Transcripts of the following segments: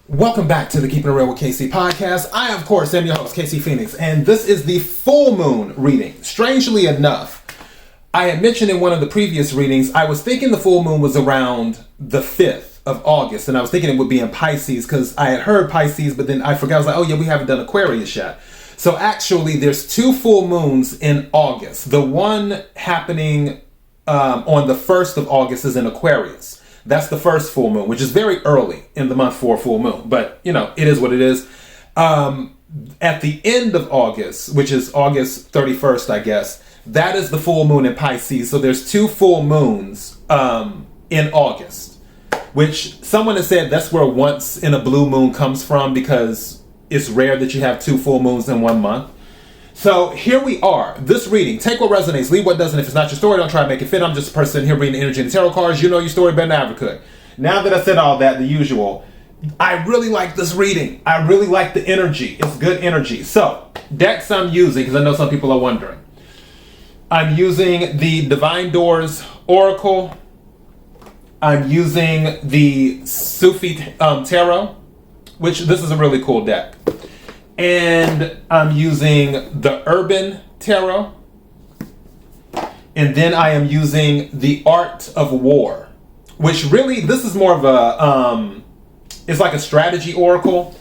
Welcome back to the Keeping It Real with KC podcast. I, of course, am your host, KC Phoenix, and this is the full moon reading. Strangely enough, I had mentioned in one of the previous readings, I was thinking the full moon was around the 5th of August, and I was thinking it would be in Pisces because I had heard Pisces, but then I forgot. I was like, oh yeah, we haven't done Aquarius yet. So actually, there's two full moons in August. The one happening on the 1st of August is in Aquarius. That's the first full moon, which is very early in the month for a full moon. But, you know, it is what it is. At the end of August, which is August 31st, I guess, that is the full moon in Pisces. So there's two full moons in August, which someone has said that's where once in a blue moon comes from because it's rare that you have two full moons in 1 month. So here we are. This reading, take what resonates, leave what doesn't. If it's not your story, don't try to make it fit. I'm just a person here reading the energy and the tarot cards. You know your story better than I ever could. Now that I said all that, the usual, I really like this reading. I really like the energy. It's good energy. So, decks I'm using, because I know some people are wondering. I'm using the Divine Doors Oracle. I'm using the Sufi Tarot, which this is a really cool deck. And I'm using the Urban Tarot. And then I am using the Art of War, which really, this is more of a, it's like a strategy oracle.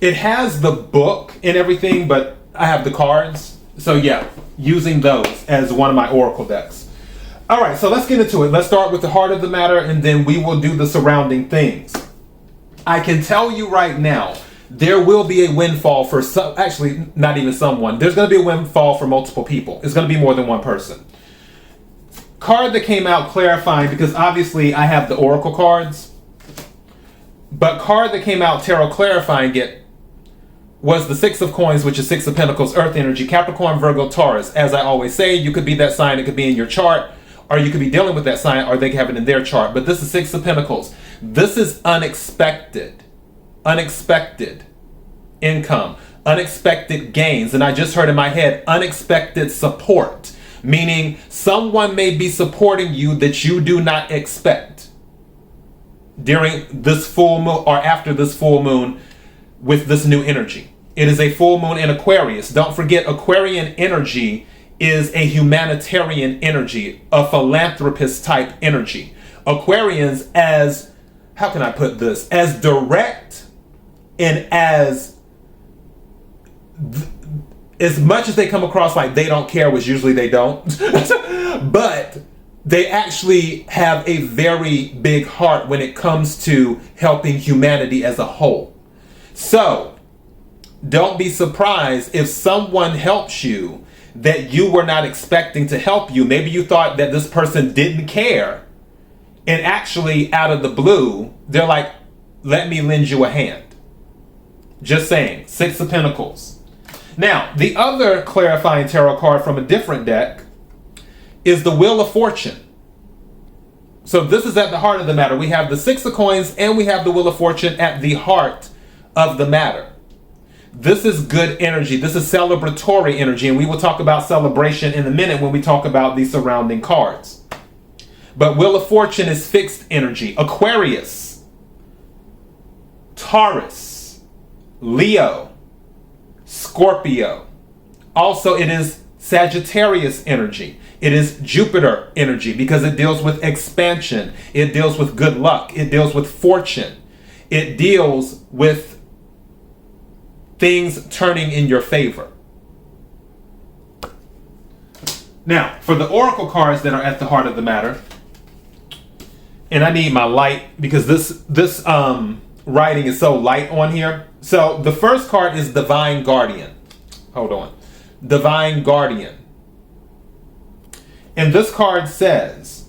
It has the book and everything, but I have the cards. So yeah, using those as one of my oracle decks. All right, so let's get into it. Let's start with the heart of the matter, and then we will do the surrounding things. I can tell you right now, there will be a windfall for some, actually not even someone. There's going to be a windfall for multiple people. It's going to be more than one person. Card that came out clarifying, because obviously I have the oracle cards, but card that came out tarot clarifying it was the Six of Coins, which is Six of Pentacles, Earth energy, Capricorn, Virgo, Taurus. As I always say, you could be that sign, it could be in your chart, or you could be dealing with that sign, or they could have it in their chart. But this is Six of Pentacles. This is unexpected income, unexpected gains. And I just heard in my head, unexpected support, meaning someone may be supporting you that you do not expect during this full moon or after this full moon with this new energy. It is a full moon in Aquarius. Don't forget, Aquarian energy is a humanitarian energy, a philanthropist type energy. Aquarians, as, how can I put this, as direct and as much as they come across like they don't care, which usually they don't, but they actually have a very big heart when it comes to helping humanity as a whole. So don't be surprised if someone helps you that you were not expecting to help you. Maybe you thought that this person didn't care, and actually out of the blue, they're like, let me lend you a hand. Just saying. Six of Pentacles. Now, the other clarifying tarot card from a different deck is the Wheel of Fortune. So this is at the heart of the matter. We have the Six of Coins and we have the Wheel of Fortune at the heart of the matter. This is good energy. This is celebratory energy, and we will talk about celebration in a minute when we talk about the surrounding cards. But Wheel of Fortune is fixed energy. Aquarius, Taurus, Leo, Scorpio. Also, it is Sagittarius energy. It is Jupiter energy because it deals with expansion. It deals with good luck. It deals with fortune. It deals with things turning in your favor. Now, for the oracle cards that are at the heart of the matter, and I need my light because this writing is so light on here. So the first card is Divine Guardian. Hold on. Divine Guardian. And this card says,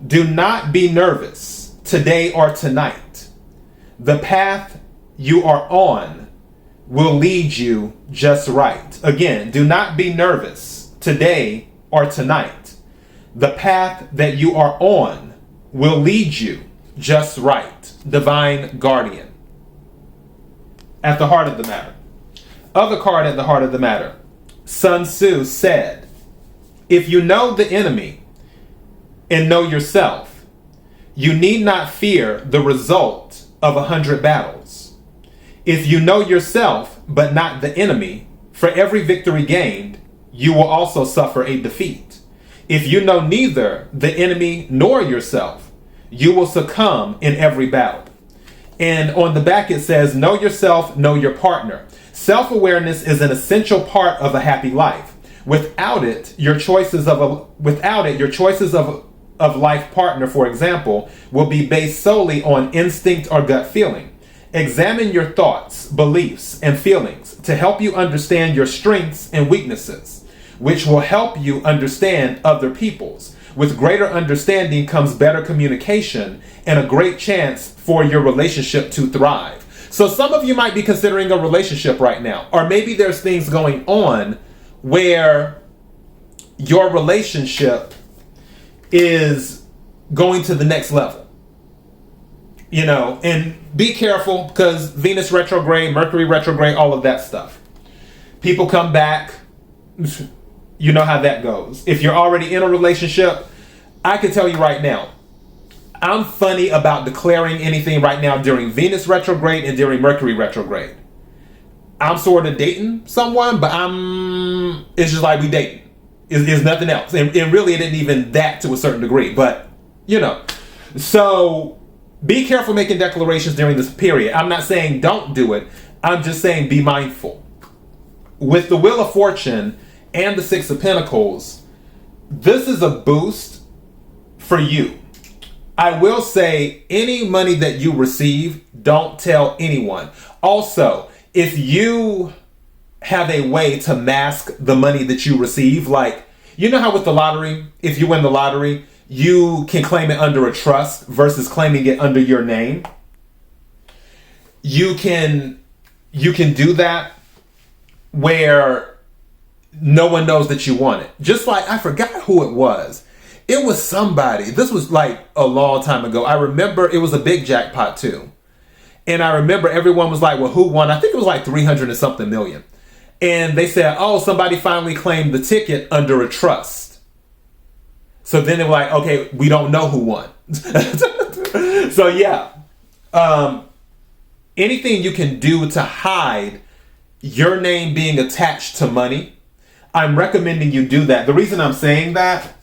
do not be nervous today or tonight. The path you are on will lead you just right. Again, do not be nervous today or tonight. The path that you are on will lead you just right. Divine Guardian. At the heart of the matter. Other card at the heart of the matter. Sun Tzu said, if you know the enemy and know yourself, you need not fear the result of 100 battles. If you know yourself, but not the enemy, for every victory gained, you will also suffer a defeat. If you know neither the enemy nor yourself, you will succumb in every battle. And on the back it says, know yourself, know your partner. Self-awareness is an essential part of a happy life. Without it, your choices of life partner, for example, will be based solely on instinct or gut feeling. Examine your thoughts, beliefs, and feelings to help you understand your strengths and weaknesses, which will help you understand other people's. With greater understanding comes better communication and a great chance for your relationship to thrive. So some of you might be considering a relationship right now, or maybe there's things going on where your relationship is going to the next level. And be careful, because Venus retrograde, Mercury retrograde, all of that stuff. People come back. You know how that goes. If you're already in a relationship, I can tell you right now, I'm funny about declaring anything right now during Venus retrograde and during Mercury retrograde. I'm sort of dating someone, but it's just like we dating. It's nothing else. And really it isn't even that to a certain degree, but so be careful making declarations during this period. I'm not saying don't do it. I'm just saying be mindful. With the Wheel of Fortune and the Six of Pentacles, this is a boost for you. I will say any money that you receive, don't tell anyone. Also, if you have a way to mask the money that you receive, like, you know how with the lottery, if you win the lottery, you can claim it under a trust versus claiming it under your name. You can do that where no one knows that you won it. Just like, I forgot who it was. It was somebody. This was like a long time ago. I remember it was a big jackpot too. And I remember everyone was like, well, who won? I think it was like 300 and something million. And they said, oh, somebody finally claimed the ticket under a trust. So then they were like, okay, we don't know who won. So yeah. Anything you can do to hide your name being attached to money, I'm recommending you do that. The reason I'm saying that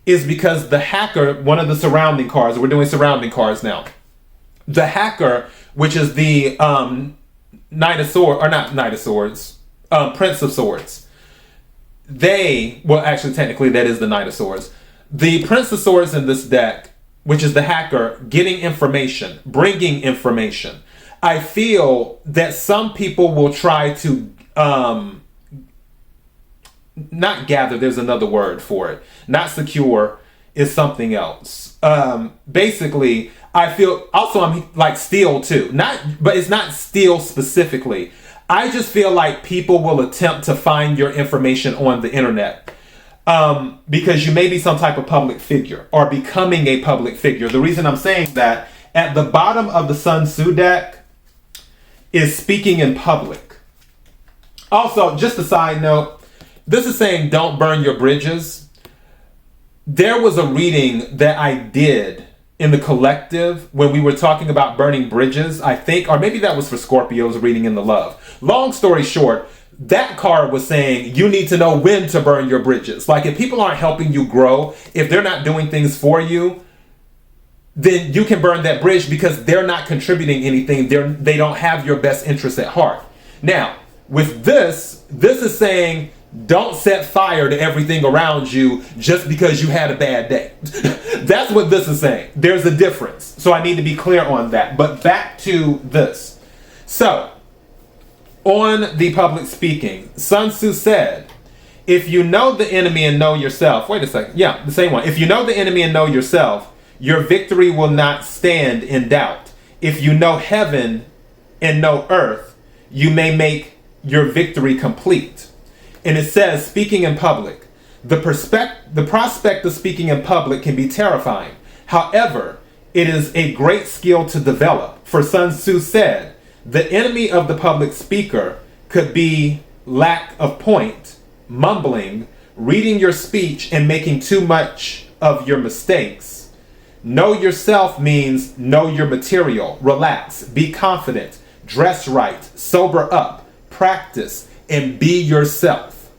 is because the hacker, one of the surrounding cards, we're doing surrounding cards now. The hacker, which is the Knight of Swords, or not Knight of Swords, Prince of Swords. Actually technically that is the Knight of Swords. The Prince of Swords in this deck, which is the hacker, getting information, bringing information. I feel that some people will try to not gather, there's another word for it. Not secure is something else. Basically, I feel, also I'm like steal too. But it's not steal specifically. I just feel like people will attempt to find your information on the internet. Because you may be some type of public figure or becoming a public figure. The reason I'm saying that, at the bottom of the Sun Tzu deck is speaking in public. Also, just a side note, this is saying don't burn your bridges. There was a reading that I did in the collective when we were talking about burning bridges, I think, or maybe that was for Scorpio's reading in the love. Long story short, that card was saying you need to know when to burn your bridges. Like, if people aren't helping you grow, if they're not doing things for you, then you can burn that bridge because they're not contributing anything. They don't have your best interests at heart. Now, with this is saying don't set fire to everything around you just because you had a bad day. That's what this is saying. There's a difference. So I need to be clear on that. But back to this. So, on the public speaking, Sun Tzu said, if you know the enemy and know yourself, wait a second. Yeah, the same one. If you know the enemy and know yourself, your victory will not stand in doubt. If you know heaven and know earth, you may make your victory complete. And it says, speaking in public, the prospect of speaking in public can be terrifying. However, it is a great skill to develop. For Sun Tzu said, the enemy of the public speaker could be lack of point, mumbling, reading your speech, and making too much of your mistakes. Know yourself means know your material. Relax, be confident, dress right, sober up, practice, and be yourself.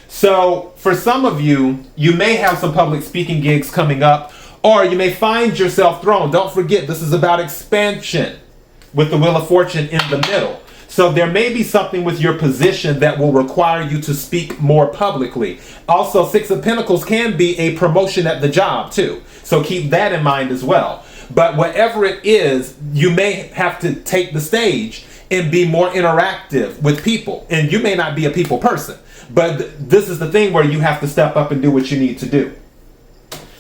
So for some of you, you may have some public speaking gigs coming up, or you may find yourself thrown. Don't forget, this is about expansion with the Wheel of Fortune in the middle. So there may be something with your position that will require you to speak more publicly. Also, Six of Pentacles can be a promotion at the job too. So keep that in mind as well. But whatever it is, you may have to take the stage and be more interactive with people. And you may not be a people person, but this is the thing where you have to step up and do what you need to do.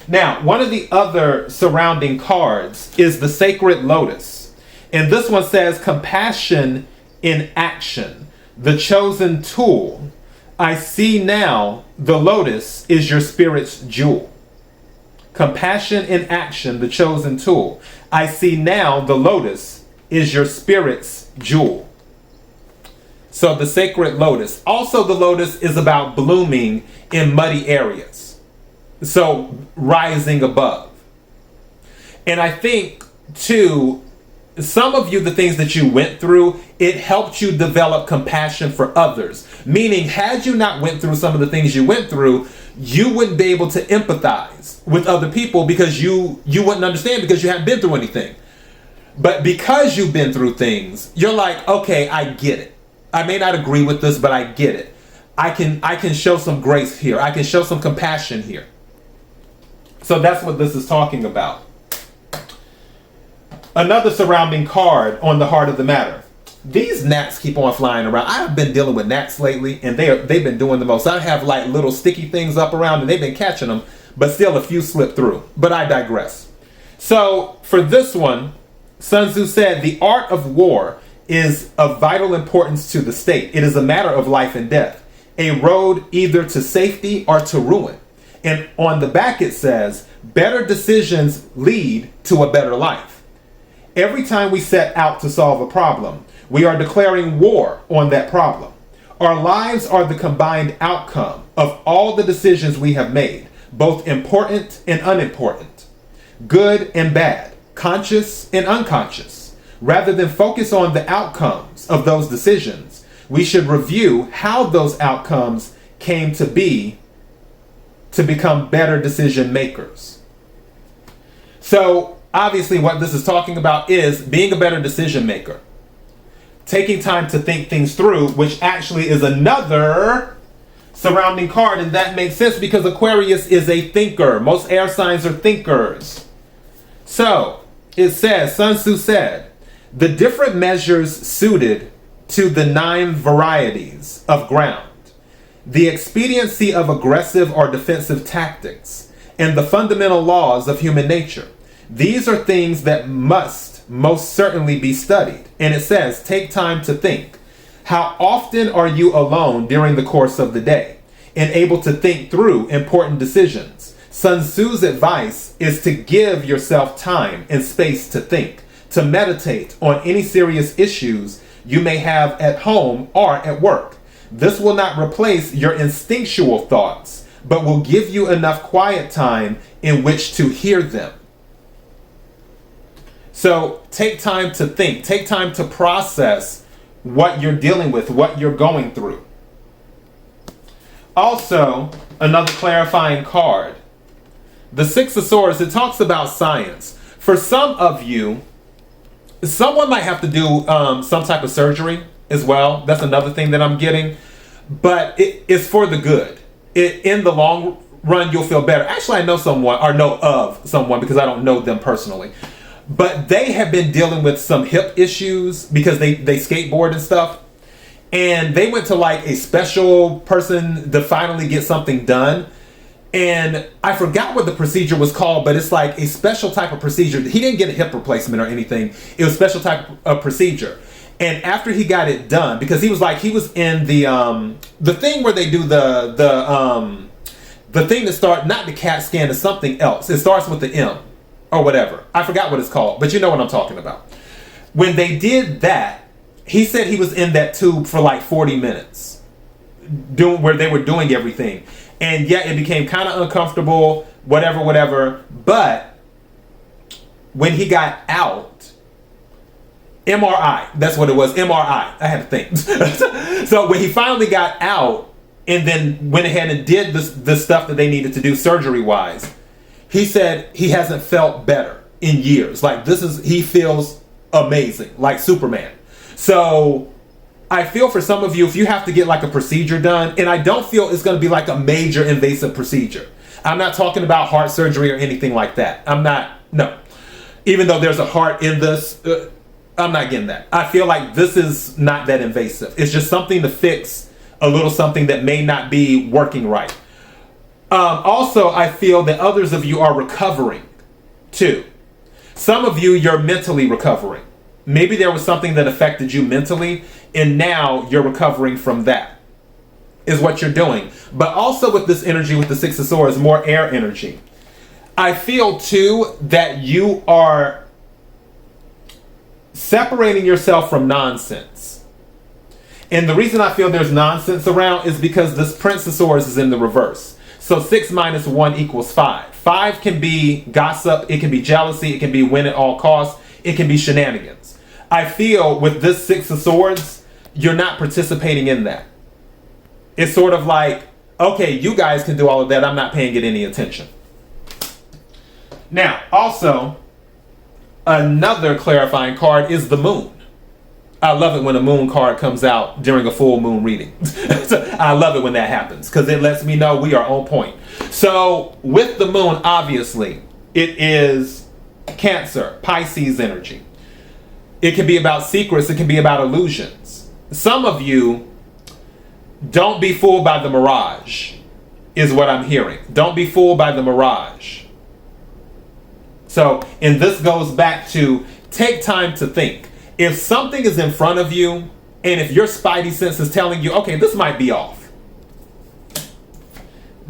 Now, one of the other surrounding cards is the Sacred Lotus. And this one says compassion in action, the chosen tool. I see now the lotus is your spirit's jewel. Compassion in action, the chosen tool. I see now the lotus is your spirit's jewel. So the Sacred Lotus. Also, the lotus is about blooming in muddy areas. So rising above. And I think too, some of you, the things that you went through, it helped you develop compassion for others. Meaning, had you not went through some of the things you went through, you wouldn't be able to empathize with other people because you wouldn't understand because you haven't been through anything. But because you've been through things, you're like, okay, I get it. I may not agree with this, but I get it. I can show some grace here. I can show some compassion here. So that's what this is talking about. Another surrounding card on the heart of the matter. These gnats keep on flying around. I've been dealing with gnats lately, and they've been doing the most. I have like little sticky things up around, and they've been catching them, but still a few slip through. But I digress. So for this one, Sun Tzu said, the art of war is of vital importance to the state. It is a matter of life and death, a road either to safety or to ruin. And on the back it says, better decisions lead to a better life. Every time we set out to solve a problem, we are declaring war on that problem. Our lives are the combined outcome of all the decisions we have made, both important and unimportant, good and bad, conscious and unconscious. Rather than focus on the outcomes of those decisions, we should review how those outcomes came to be to become better decision makers. So, obviously, what this is talking about is being a better decision maker. Taking time to think things through, which actually is another surrounding card, and that makes sense because Aquarius is a thinker. Most air signs are thinkers. So, it says, Sun Tzu said, the different measures suited to the 9 varieties of ground, the expediency of aggressive or defensive tactics, and the fundamental laws of human nature. These are things that must most certainly be studied. And it says, take time to think. How often are you alone during the course of the day and able to think through important decisions? Sun Tzu's advice is to give yourself time and space to think, to meditate on any serious issues you may have at home or at work. This will not replace your instinctual thoughts, but will give you enough quiet time in which to hear them. So take time to think, take time to process what you're dealing with, what you're going through. Also, another clarifying card. The Six of Swords, it talks about science. For some of you, someone might have to do some type of surgery as well. That's another thing that I'm getting. But it's for the good. In the long run, you'll feel better. Actually, I know someone, or know of someone, because I don't know them personally. But they have been dealing with some hip issues because they skateboard and stuff. And they went to like a special person to finally get something done. And I forgot what the procedure was called, but it's like a special type of procedure. He didn't get a hip replacement or anything. It was a special type of procedure. And after he got it done, because he was in the thing where they do the thing that starts, not the CAT scan, is something else. It starts with the M or whatever. I forgot what it's called, but you know what I'm talking about. When they did that, he said he was in that tube for like 40 minutes, where they were doing everything. And yeah, it became kind of uncomfortable, whatever. But when he got out, MRI. That's what it was. MRI. I had to think. So when he finally got out and then went ahead and did the stuff that they needed to do surgery wise, he said he hasn't felt better in years. Like he feels amazing, like Superman. So I feel for some of you, if you have to get like a procedure done, and I don't feel it's going to be like a major invasive procedure. I'm not talking about heart surgery or anything like that. No. Even though there's a heart in this, I'm not getting that. I feel like this is not that invasive. It's just something to fix a little something that may not be working right. Also, I feel that others of you are recovering too. Some of you, you're mentally recovering. Maybe there was something that affected you mentally, and now you're recovering from that, is what you're doing. But also with this energy, with the Six of Swords, more air energy. I feel too that you are separating yourself from nonsense. And the reason I feel there's nonsense around is because this Prince of Swords is in the reverse. So 6 minus 1 equals 5. 5 can be gossip, it can be jealousy, it can be win at all costs, it can be shenanigans. I feel with this Six of Swords, you're not participating in that. It's sort of like, okay, you guys can do all of that, I'm not paying it any attention. Now, also, another clarifying card is the moon. I love it when a moon card comes out during a full moon reading. I love it when that happens because it lets me know we are on point. So with the moon, obviously, it is Cancer, Pisces energy. It can be about secrets. It can be about illusions. Some of you, don't be fooled by the mirage, is what I'm hearing. Don't be fooled by the mirage. So, and this goes back to take time to think. If something is in front of you, and if your spidey sense is telling you, okay, this might be off,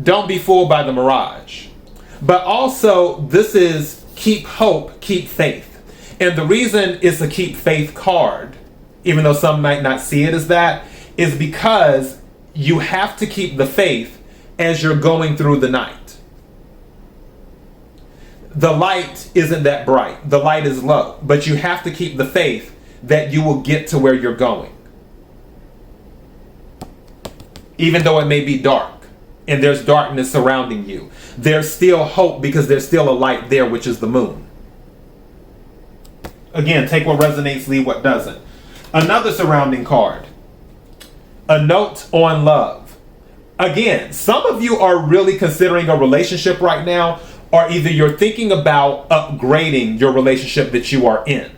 don't be fooled by the mirage. But also, this is keep hope, keep faith. And the reason it's a keep faith card, even though some might not see it as that, is because you have to keep the faith as you're going through the night. The light isn't that bright. The light is low. But you have to keep the faith that you will get to where you're going. Even though it may be dark and there's darkness surrounding you, there's still hope because there's still a light there, which is the moon. Again, take what resonates, leave what doesn't. Another surrounding card, a note on love. Again, some of you are really considering a relationship right now, or either you're thinking about upgrading your relationship that you are in.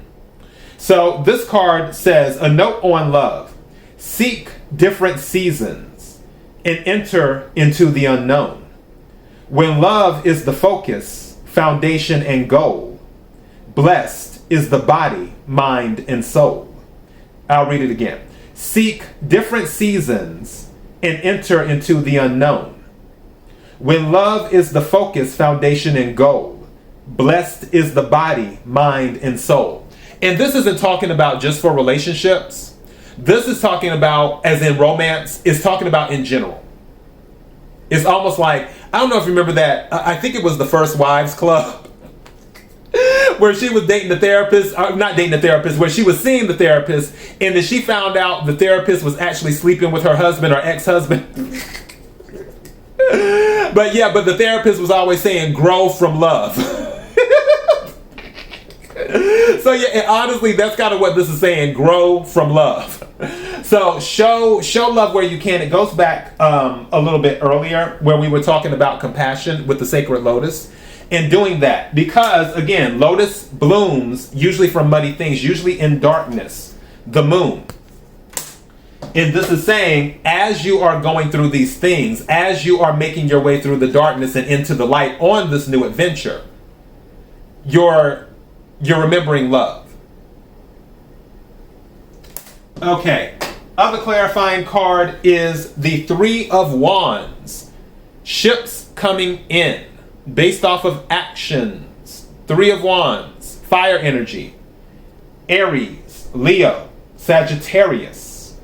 So this card says, a note on love. Seek different seasons and enter into the unknown. When love is the focus, foundation, and goal, blessed is the body, mind, and soul. I'll read it again. Seek different seasons and enter into the unknown. When love is the focus, foundation, and goal, blessed is the body, mind, and soul. And this isn't talking about just for relationships. This is talking about, as in romance, it's talking about in general. It's almost like, I don't know if you remember that, I think it was the First Wives Club, where she was dating the therapist, not dating the therapist, where she was seeing the therapist, and then she found out the therapist was actually sleeping with her husband or ex-husband. But the therapist was always saying, grow from love. So yeah, and honestly, that's kind of what this is saying, grow from love. So show love where you can. It goes back a little bit earlier where we were talking about compassion with the sacred lotus and doing that. Because again, lotus blooms usually from muddy things, usually in darkness, the moon. And this is saying, as you are going through these things, as you are making your way through the darkness and into the light on this new adventure, you're remembering love. Okay, other clarifying card is the Three of Wands. Ships coming in based off of actions. Three of Wands, fire energy. Aries, Leo, Sagittarius.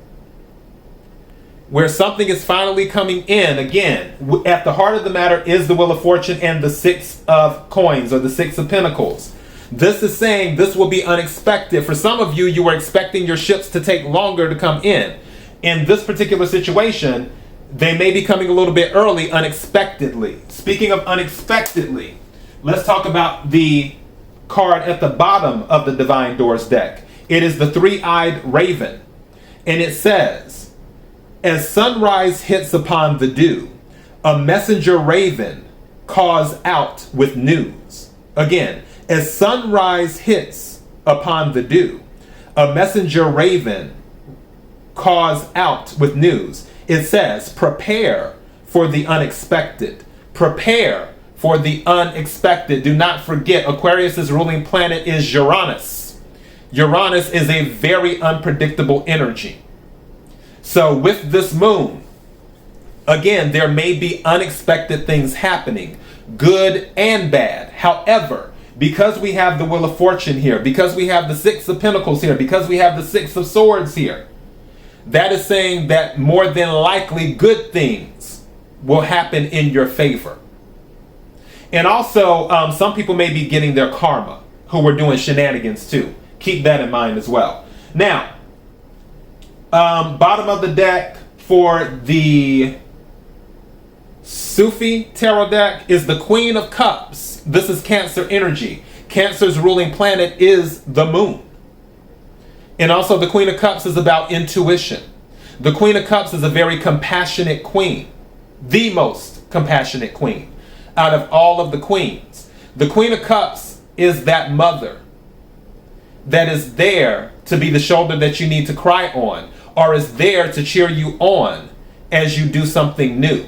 Where something is finally coming in. Again, at the heart of the matter is the Wheel of Fortune and the Six of Coins or the Six of Pentacles. This is saying this will be unexpected. For some of you, you were expecting your ships to take longer to come in. In this particular situation, they may be coming a little bit early, unexpectedly. Speaking of unexpectedly, let's talk about the card at the bottom of the Divine Doors deck. It is the three-eyed raven. And it says, as sunrise hits upon the dew, a messenger raven calls out with news. Again, as sunrise hits upon the dew, a messenger raven calls out with news. It says, prepare for the unexpected. Prepare for the unexpected. Do not forget, Aquarius's ruling planet is Uranus. Uranus is a very unpredictable energy. So with this moon, again, there may be unexpected things happening, good and bad. However, because we have the Wheel of Fortune here, because we have the Six of Pentacles here, because we have the Six of Swords here, that is saying that more than likely good things will happen in your favor. And also, some people may be getting their karma who were doing shenanigans too. Keep that in mind as well. Now, bottom of the deck for the Sufi Tarot deck is the Queen of Cups. This is Cancer energy. Cancer's ruling planet is the moon. And also the Queen of Cups is about intuition. The Queen of Cups is a very compassionate queen. The most compassionate queen out of all of the queens. The Queen of Cups is that mother that is there to be the shoulder that you need to cry on, or is there to cheer you on as you do something new.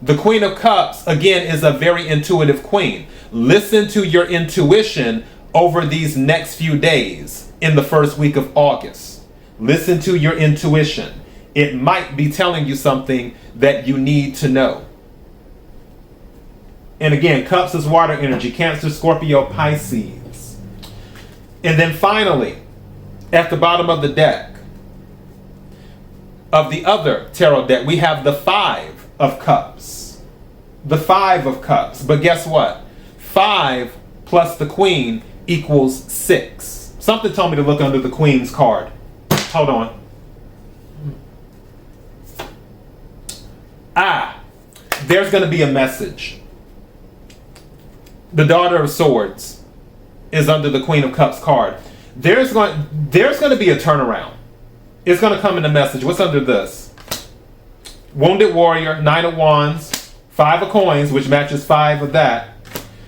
The Queen of Cups, again, is a very intuitive queen. Listen to your intuition over these next few days in the first week of August. Listen to your intuition. It might be telling you something that you need to know. And again, Cups is water energy, Cancer, Scorpio, Pisces. And then finally, at the bottom of the deck, of the other tarot deck, we have the Five of Cups. The Five of Cups. But guess what? 5 plus the Queen equals 6. Something told me to look under the Queen's card. Hold on. There's going to be a message. The Daughter of Swords is under the Queen of Cups card. There's going to be a turnaround. It's going to come in a message. What's under this? Wounded Warrior, 9 of Wands, 5 of Coins, which matches 5 of that,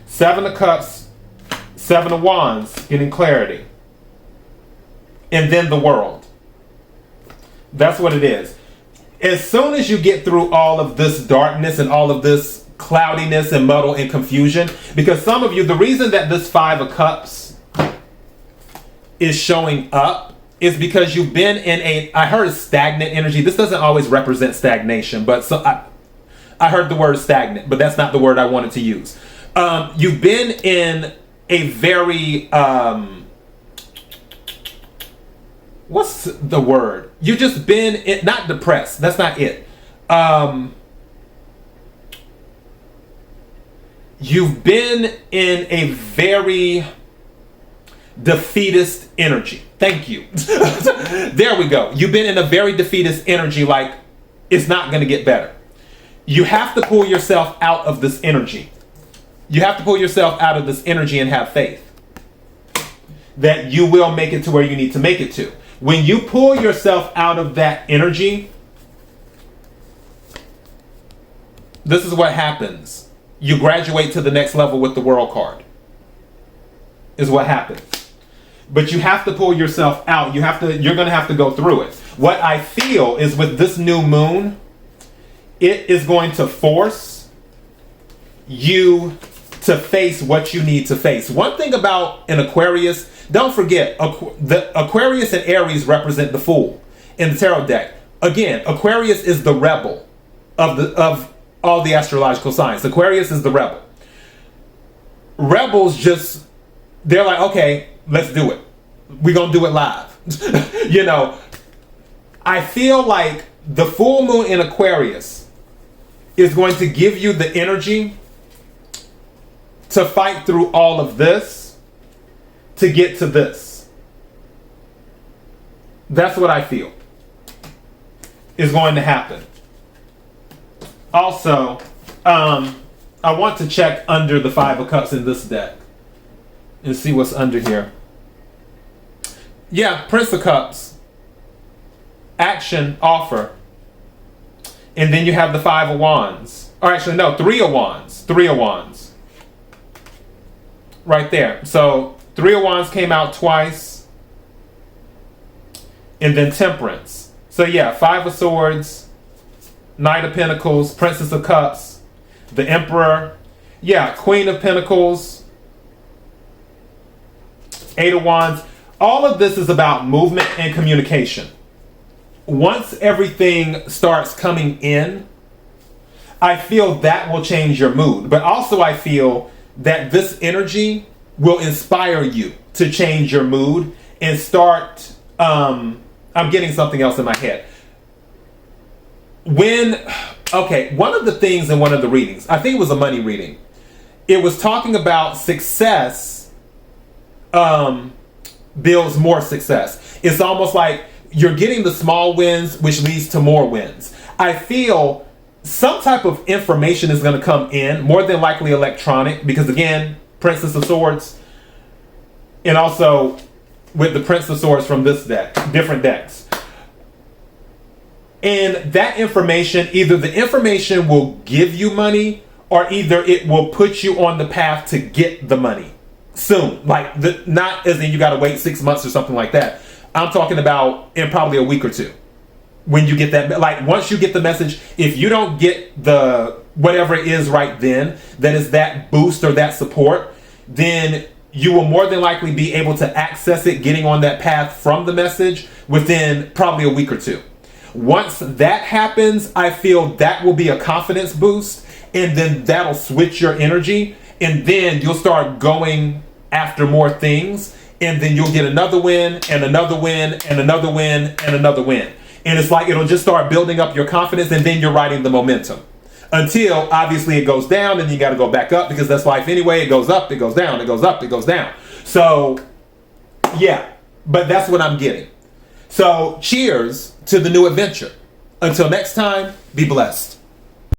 7 of Cups, 7 of Wands, getting clarity. And then the World. That's what it is. As soon as you get through all of this darkness and all of this cloudiness and muddle and confusion, because some of you, the reason that this 5 of Cups is showing up is because you've been in I heard stagnant energy. This doesn't always represent stagnation, but so I heard the word stagnant, but that's not the word I wanted to use. You've been in a very, what's the word? You've just been, not depressed. That's not it. You've been in a very defeatist energy. Thank you. There we go. You've been in a very defeatist energy, like it's not going to get better. You have to pull yourself out of this energy. You have to pull yourself out of this energy and have faith that you will make it to where you need to make it to. When you pull yourself out of that energy, this is what happens. You graduate to the next level with the World card. Is what happens. But you have to pull yourself out. You're going to have to go through it. What I feel is with this new moon, it is going to force you to face what you need to face. One thing about an Aquarius, don't forget, the Aquarius and Aries represent the Fool in the tarot deck. Again, Aquarius is the rebel of all the astrological signs. Aquarius is the rebel. Rebels just, they're like, okay, let's do it. We're going to do it live. You know, I feel like the full moon in Aquarius is going to give you the energy to fight through all of this to get to this. That's what I feel is going to happen. Also, I want to check under the Five of Cups in this deck and see what's under here. Yeah, Prince of Cups, action, offer. And then you have the Five of Wands. Or actually, no, Three of Wands. Three of Wands. Right there. So, Three of Wands came out twice. And then Temperance. So, yeah, Five of Swords, Knight of Pentacles, Princess of Cups, the Emperor. Yeah, Queen of Pentacles, Eight of Wands. All of this is about movement and communication. Once everything starts coming in, I feel that will change your mood. But also I feel that this energy will inspire you to change your mood and start, I'm getting something else in my head. One of the things in one of the readings, I think it was a money reading, it was talking about success builds more success. It's almost like you're getting the small wins, which leads to more wins. I feel some type of information is going to come in, more than likely electronic, because again, Princess of Swords, and also with the Prince of Swords from this deck, different decks. And that information, either the information will give you money, or either it will put you on the path to get the money soon. Like, not as in you got to wait 6 months or something like that. I'm talking about in probably a week or two. When you get that, like once you get the message, if you don't get the whatever it is right then, that is that boost or that support, then you will more than likely be able to access it, getting on that path from the message within probably a week or two. Once that happens, I feel that will be a confidence boost, and then that'll switch your energy, and then you'll start going after more things, and then you'll get another win, and another win, and another win, and another win. And it's like it'll just start building up your confidence, and then you're riding the momentum. Until, obviously, it goes down, and you got to go back up, because that's life anyway. It goes up, it goes down, it goes up, it goes down. So, yeah. But that's what I'm getting. So, cheers to the new adventure. Until next time, be blessed.